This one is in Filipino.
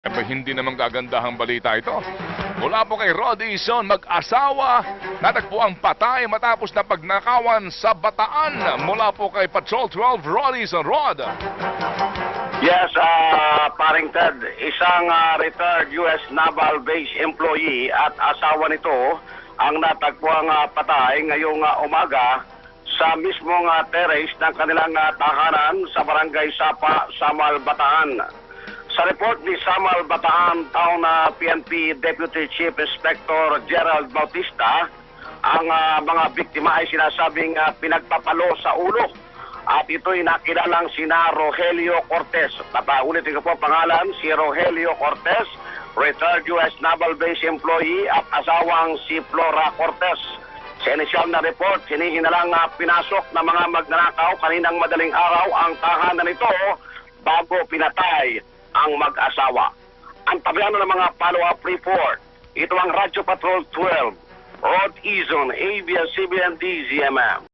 Hindi naman gagandahang balita ito. Mula po kay Rod Ison, mag-asawa natagpuang patay matapos na pagnakawan sa Bataan. Mula po kay Patrol 12, Rod Ison. Rod. Yes, paring Ted, isang retired U.S. Naval Base employee at asawa nito ang natagpuang patay ngayong umaga sa mismong terrace ng kanilang tahanan sa Barangay Sapa, Samal, Bataan. Sa report ni Samal Bataan Town PNP Deputy Chief Inspector Gerald Bautista, ang mga biktima ay sinasabing pinagpapalo sa ulo at ito'y nakilalang sina Rogelio Cortez. Ulitin ko po pangalan, si Rogelio Cortez, retired U.S. Naval Base employee at asawang si Flora Cortez. Sa inisyal na report, hinihinalang pinasok ng mga magnanakaw kaninang madaling araw ang tahanan nito bago pinatay ang mag-asawa. Ang tabiano ng mga follow-up report, ito ang Radyo Patrol 12, Rod Ison, ABS-CBN, DZMM.